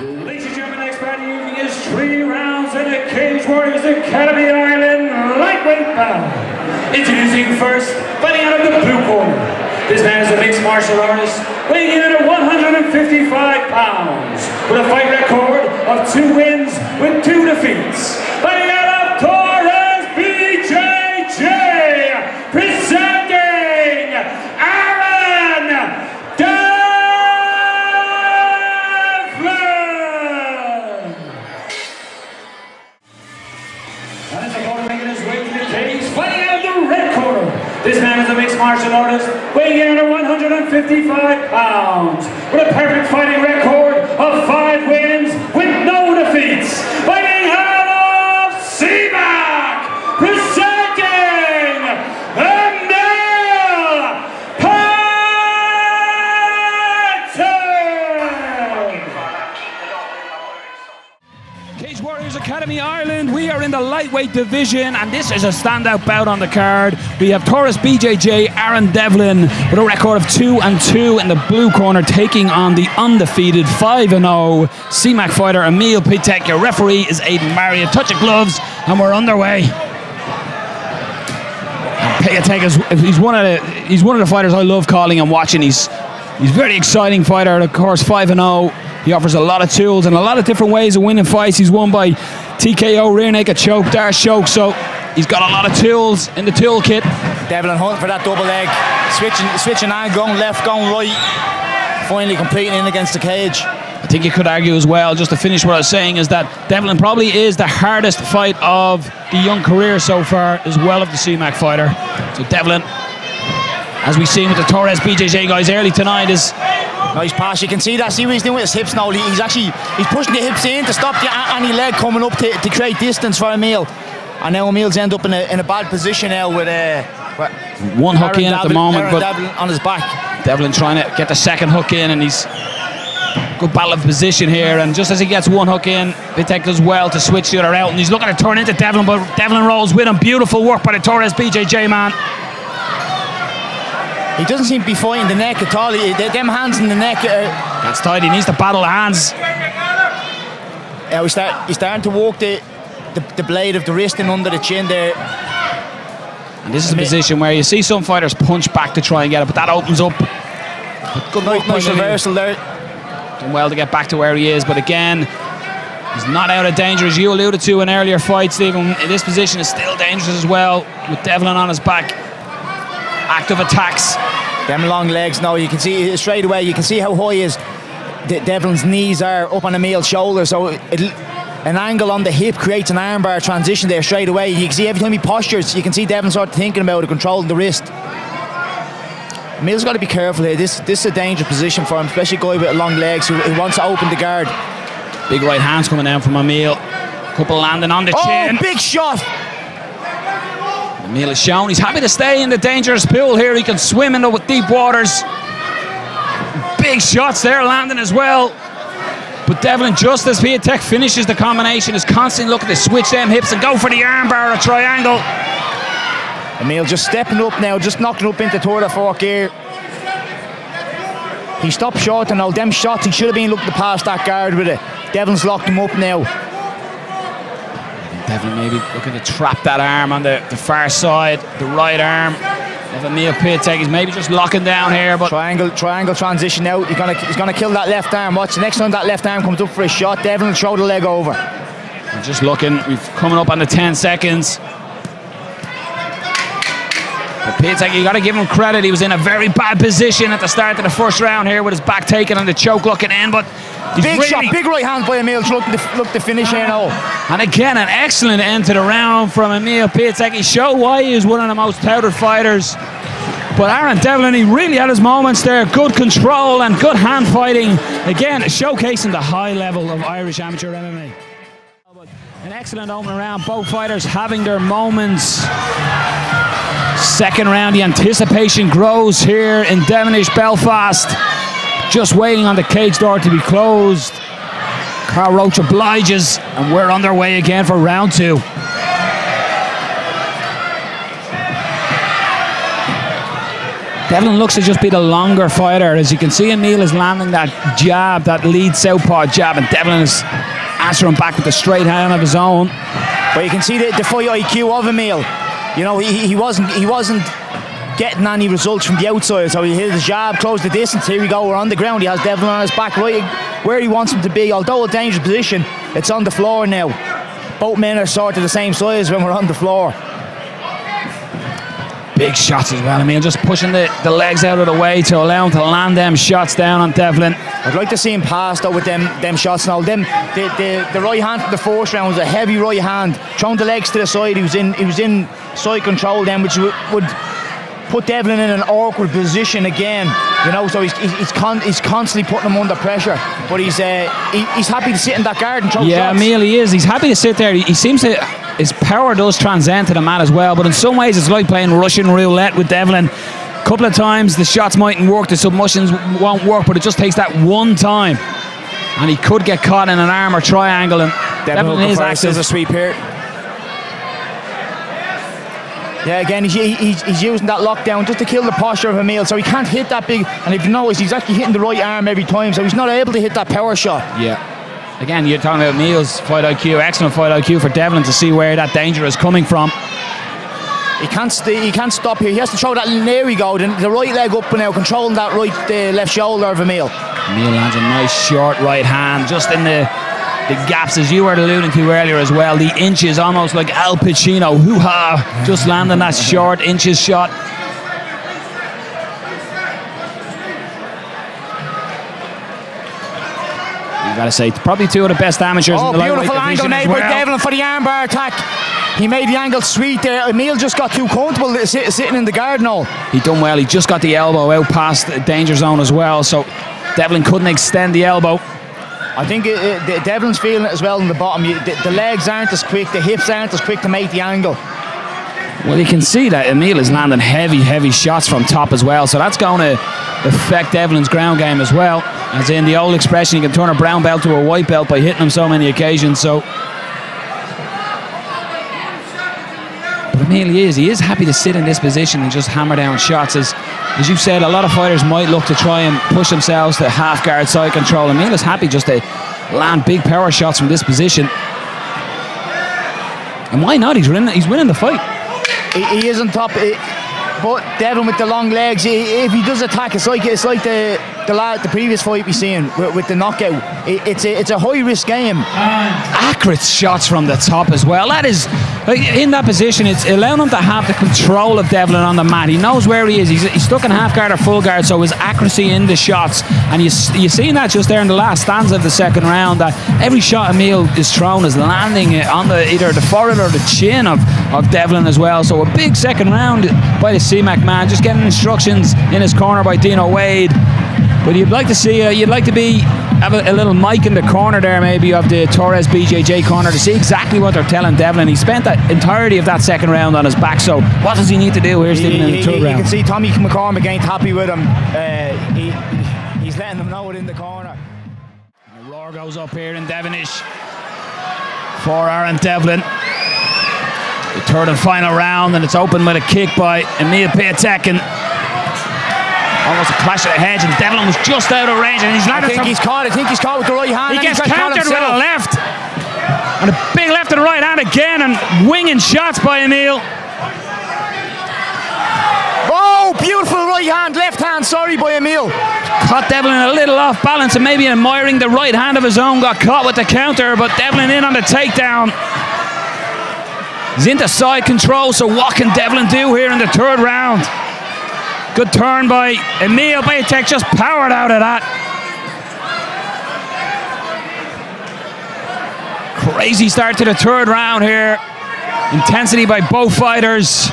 Ladies and gentlemen, next bout of the evening is 3 rounds in the Cage Warriors Academy Ireland lightweight bout. Introducing first, fighting out of the blue corner. This man is a mixed martial artist, weighing in at 155 pounds, with a fight record of 2 wins with 2 defeats. Fighting out of Torres, BJJ, presenting Aaron Devlin. And his opponent making his way to the cage, fighting out of the red corner. This man is a mixed martial artist, weighing in at 155 pounds, with a perfect fighting record of 5 wins with no defeats. Fighting out of CMAC, presenting Emil Piatek. Cage Warriors Academy Ireland, we are in the lightweight division, and this is a standout bout on the card. We have Torres BJJ Aaron Devlin with a record of 2-2 in the blue corner, taking on the undefeated 5-0 CMAC fighter Emil Piatek. Your referee is Aidan Murray. A touch of gloves and we're underway. And Piatek he's one of the fighters I love calling and watching. He's a very exciting fighter. Of course, 5-0. He offers a lot of tools and a lot of different ways of winning fights. He's won by TKO, rear naked choke, Darce choke, so he's got a lot of tools in the toolkit. Devlin hunting for that double leg, switching and going left, going right, finally completing in against the cage. I think you could argue as well, just to finish what I was saying, is that Devlin probably is the hardest fight of the young career so far, as well of the CMAC fighter. So Devlin, as we've seen with the Torres BJJ guys early tonight, is nice pass. You can see that. See what he's doing with his hips now. He's pushing the hips in to stop any leg coming up to create distance for Emil. And now Emil's end up in a bad position now with one hook in at the moment, but Devlin on his back. Devlin trying to get the second hook in, and he's good battle of position here. And just as he gets one hook in, Piatek does well to switch the other out, and he's looking to turn into Devlin, but Devlin rolls with him. Beautiful work by the Torres BJJ man. He doesn't seem to be fighting the neck at all. Them hands in the neck. That's tight. He needs to battle the hands. He's starting to walk the blade of the wrist and under the chin there. And this is a position where you see some fighters punch back to try and get it, but that opens up. Good nice reversal there. Done well to get back to where he is, but again, he's not out of danger, as you alluded to in earlier fights, Stephen. In this position is still dangerous as well, with Devlin on his back. Active attacks. Them long legs now, you can see straight away, you can see how high Devlin's knees are up on Emil's shoulder, so an angle on the hip creates an armbar transition there straight away. You can see every time he postures, you can see Devlin start thinking about it, controlling the wrist. Emil's got to be careful here. This is a dangerous position for him, especially a guy with long legs who wants to open the guard. Big right hands coming down from Emil. Couple landing on the chin. Oh, big shot! Emil has shown he's happy to stay in the dangerous pool here. He can swim in the deep waters. Big shots there landing as well. But Devlin, just as Piatek finishes the combination, is constantly looking to switch them hips and go for the armbar or triangle. Emil just stepping up now, just knocking up into third or fourth gear. He stopped short and all them shots, he should have been looking to pass that guard with it. Devlin's locked him up now. Devlin maybe looking to trap that arm on the far side, the right arm of Emil Piatek. He's maybe just locking down here, but triangle transition out. He's gonna kill that left arm. Watch the next time that left arm comes up for a shot, Devlin will throw the leg over. And just looking, we've coming up on the 10 seconds. But Piatek, you got to give him credit. He was in a very bad position at the start of the first round here, with his back taken and the choke looking in, but big shot, big right hand by Emil. Look to finish here now. And again, an excellent end to the round from Emil Piatek. He showed why he is one of the most touted fighters. But Aaron Devlin, he really had his moments there. Good control and good hand fighting. Again, showcasing the high level of Irish amateur MMA. An excellent opening round. Both fighters having their moments. Second round, the anticipation grows here in Devinish, Belfast. Just waiting on the cage door to be closed. Carl Roach obliges, and we're underway again for round 2. Devlin looks to just be the longer fighter. As you can see, Emil is landing that jab, that lead southpaw jab, and Devlin is answering back with the straight hand of his own. But you can see the fight IQ of Emil. You know, he wasn't getting any results from the outside, so he hit his jab, closed the distance. Here we go, we're on the ground. He has Devlin on his back right where he wants him to be. Although a dangerous position, it's on the floor now. Both men are sort of the same size when we're on the floor. Big shots as well. Emil just pushing the legs out of the way to allow him to land them shots down on Devlin. I'd like to see him pass though with them shots now. The right hand from the first round was a heavy right hand, throwing the legs to the side. He was in side control then, which would put Devlin in an awkward position again. You know, so he's constantly putting him under pressure. But he's happy to sit in that guard and throw shots. Yeah, Emil, he is. He's happy to sit there. He seems to. His power does transcend to the mat as well, but in some ways it's like playing Russian roulette with Devlin. A couple of times the shots mightn't work, the submissions won't work, but it just takes that one time, and he could get caught in an arm or triangle. And Devlin is active. A sweep here. Yeah, again, he's using that lockdown just to kill the posture of Emil, so he can't hit that big. And if you notice, he's actually hitting the right arm every time, so he's not able to hit that power shot. Yeah. Again, you're talking about Emil's fight IQ, excellent fight IQ for Devlin to see where that danger is coming from. He can't stop here. He has to throw that. There we go. The right leg up now, controlling that left shoulder of Emil. Emil lands a nice short right hand, just in the gaps, as you were alluding to earlier as well. The inches, almost like Al Pacino. Hoo-ha! Just landing that short inches shot. You gotta say, probably two of the best amateurs in the lightweight division. Beautiful angle made by Devlin for the armbar attack. He made the angle sweet there. Emil just got too comfortable sitting in the guard now. He done well. He just got the elbow out past the danger zone as well, so Devlin couldn't extend the elbow. I think Devlin's feeling it as well in the bottom. The legs aren't as quick, the hips aren't as quick to make the angle. Well, you can see that Emil is landing heavy shots from top as well, so that's going to affect Devlin's ground game as well. As in the old expression, you can turn a brown belt to a white belt by hitting him so many occasions. So, but Emil, he is happy to sit in this position and just hammer down shots. As you said, a lot of fighters might look to try and push themselves to half guard side control. Emil is happy just to land big power shots from this position. And why not? He's winning the fight. He is on top, but Devlin with the long legs, if he does attack, it's like the previous fight we've seen with the knockout. It's a high risk game. Accurate shots from the top as well. That is, in that position, it's allowing him to have the control of Devlin on the mat. He knows where he is. He's stuck in half guard or full guard, so his accuracy in the shots, and you've seen that just there in the last stanza of the second round, that every shot Emil is thrown is landing on either the forehead or the chin of Devlin as well. So a big second round by the CMAC man, just getting instructions in his corner by Dino Wade. But you'd like to see, have a little mic in the corner there, maybe, of the Torres BJJ corner, to see exactly what they're telling Devlin. He spent the entirety of that second round on his back, so what does he need to do here, Stephen, in the third round? You can see Tommy McCormick ain't happy with him. He's letting them know it in the corner. And the roar goes up here in Devinish for Aaron Devlin. The third and final round, and it's open with a kick by Emil Piatek, and almost a clash of the heads, and Devlin was just out of range, and I think he's caught with the right hand. He gets countered with a left, and a big left and right hand again, and winging shots by Emil. Oh, beautiful right hand, left hand, sorry, by Emil. Caught Devlin a little off balance, and maybe admiring the right hand of his own, got caught with the counter, but Devlin in on the takedown. He's into side control, so what can Devlin do here in the third round? Good turn by Emil Piatek, just powered out of that. Crazy start to the third round here. Intensity by both fighters.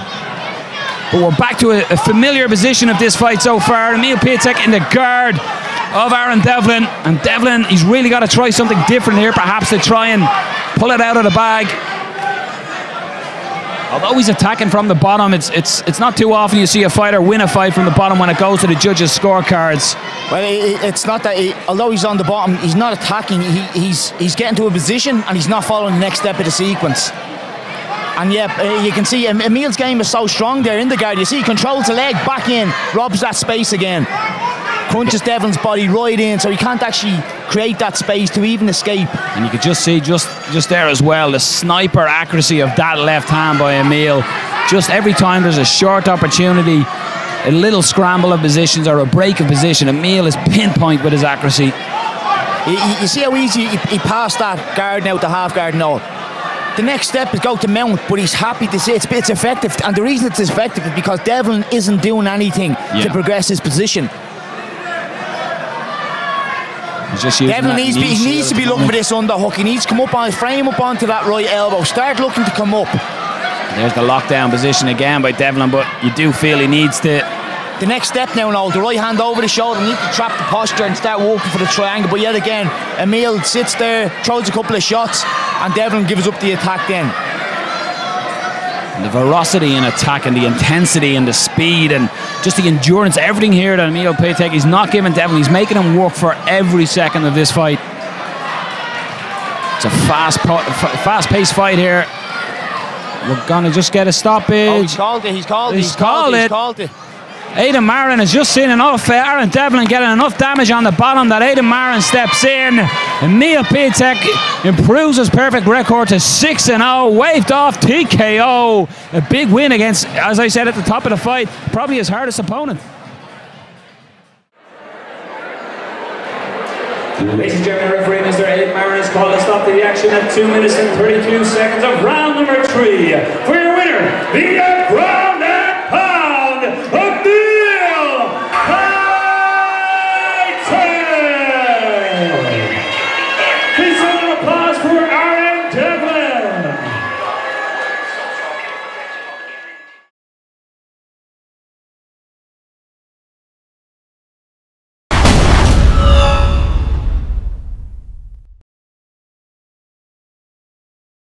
But we're back to a familiar position of this fight so far. Emil Piatek in the guard of Aaron Devlin. And Devlin, he's really got to try something different here, perhaps, to try and pull it out of the bag. Although he's attacking from the bottom, it's not too often you see a fighter win a fight from the bottom when it goes to the judges' scorecards. Well, it's not that, although he's on the bottom, he's not attacking. He's getting to a position and he's not following the next step of the sequence. And yeah, you can see Emil's game is so strong there in the guard. You see he controls the leg, back in, robs that space again. Crunches Devlin's body right in, so he can't actually create that space to even escape. And you could just see just there as well, the sniper accuracy of that left hand by Emil. Just every time there's a short opportunity, a little scramble of positions or a break of position, Emil is pinpoint with his accuracy. You see how easy he passed that guard now to half guard now. The next step is go to mount, but he's happy to see it's effective. And the reason it's effective is because Devlin isn't doing anything to progress his position. Devlin needs to be looking for this underhook. He needs to come up on, frame up onto that right elbow. Start looking to come up. There's the lockdown position again by Devlin, but you do feel he needs to. The next step now, the right hand over the shoulder. Need to trap the posture and start walking for the triangle. But yet again, Emil sits there, throws a couple of shots, and Devlin gives up the attack then. And the ferocity in attack and the intensity and the speed and just the endurance, everything here that Emil Piatek, he's not giving Devlin, he's making him work for every second of this fight. It's a fast-paced fight here. We're gonna just get a stoppage. Oh, he's called it. Aidan Marin has just seen enough. Aaron Devlin getting enough damage on the bottom that Aidan Marin steps in. Emil Piatek improves his perfect record to 6-0. Waved off TKO. A big win against, as I said at the top of the fight, probably his hardest opponent. Ladies and gentlemen, referee Mr. Aidan Marin has called a stop to the action at 2 minutes and 32 seconds of round number 3. For your winner, the